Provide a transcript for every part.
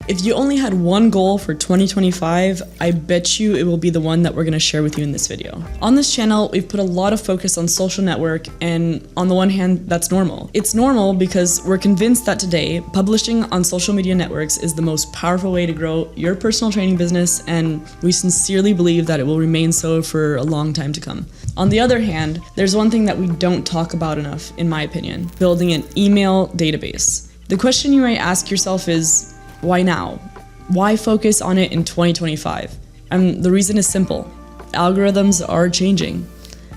If you only had one goal for 2025, I bet you it will be the one that we're gonna share with you in this video. On this channel, we've put a lot of focus on social network, and on the one hand, that's normal. It's normal because we're convinced that today, publishing on social media networks is the most powerful way to grow your personal training business, and we sincerely believe that it will remain so for a long time to come. On the other hand, there's one thing that we don't talk about enough, in my opinion: building an email database. The question you might ask yourself is, why now? Why focus on it in 2025? And the reason is simple. Algorithms are changing.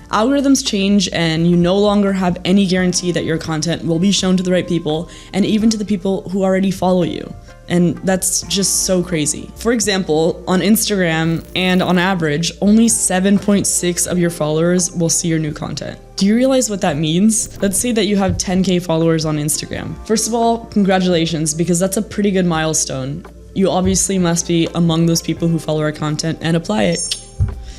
Algorithms change, and you no longer have any guarantee that your content will be shown to the right people, and even to the people who already follow you. And that's just so crazy. For example, on Instagram, and on average, only 7.6 of your followers will see your new content. Do you realize what that means? Let's say that you have 10K followers on Instagram. First of all, congratulations, because that's a pretty good milestone. You obviously must be among those people who follow our content and apply it.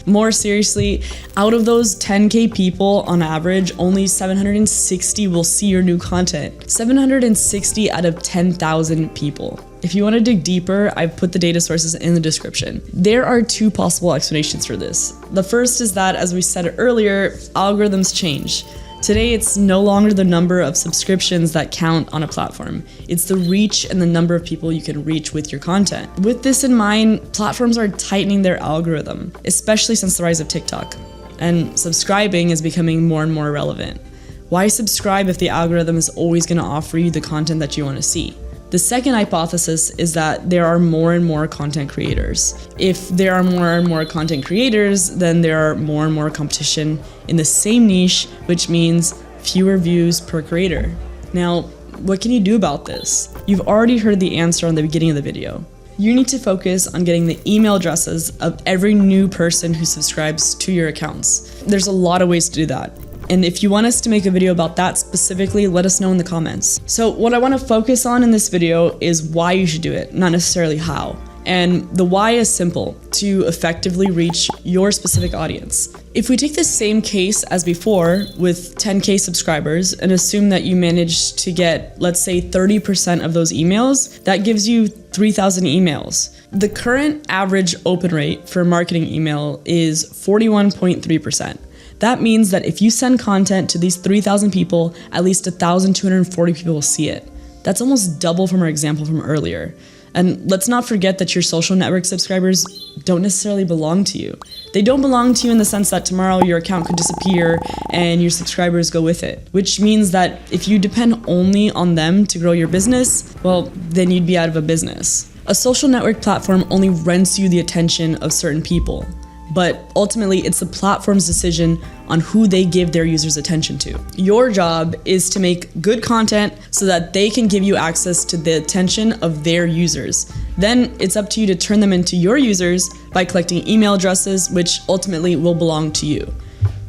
More seriously, out of those 10K people, on average, only 760 will see your new content. 760 out of 10,000 people. If you want to dig deeper, I've put the data sources in the description. There are two possible explanations for this. The first is that, as we said earlier, algorithms change. Today, it's no longer the number of subscriptions that count on a platform. It's the reach and the number of people you can reach with your content. With this in mind, platforms are tightening their algorithm, especially since the rise of TikTok. And subscribing is becoming more and more relevant. Why subscribe if the algorithm is always going to offer you the content that you want to see? The second hypothesis is that there are more and more content creators. If there are more and more content creators, then there are more and more competition in the same niche, which means fewer views per creator. Now, what can you do about this? You've already heard the answer on the beginning of the video. You need to focus on getting the email addresses of every new person who subscribes to your accounts. There's a lot of ways to do that. And if you want us to make a video about that specifically, let us know in the comments. So what I want to focus on in this video is why you should do it, not necessarily how. And the why is simple: to effectively reach your specific audience. If we take the same case as before with 10K subscribers and assume that you managed to get, let's say, 30% of those emails, that gives you 3,000 emails. The current average open rate for marketing email is 41.3%. That means that if you send content to these 3,000 people, at least 1,240 people will see it. That's almost double from our example from earlier. And let's not forget that your social network subscribers don't necessarily belong to you. They don't belong to you in the sense that tomorrow your account could disappear and your subscribers go with it, which means that if you depend only on them to grow your business, well, then you'd be out of a business. A social network platform only rents you the attention of certain people. But ultimately, it's the platform's decision on who they give their users attention to. Your job is to make good content so that they can give you access to the attention of their users. Then it's up to you to turn them into your users by collecting email addresses, which ultimately will belong to you.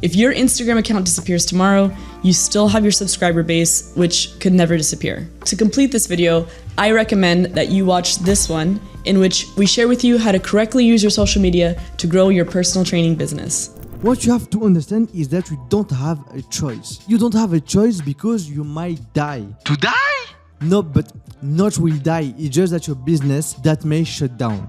If your Instagram account disappears tomorrow, you still have your subscriber base, which could never disappear. To complete this video, I recommend that you watch this one, in which we share with you how to correctly use your social media to grow your personal training business. What you have to understand is that you don't have a choice. You don't have a choice because you might die. To die? No, but not will die. It's just that your business that may shut down.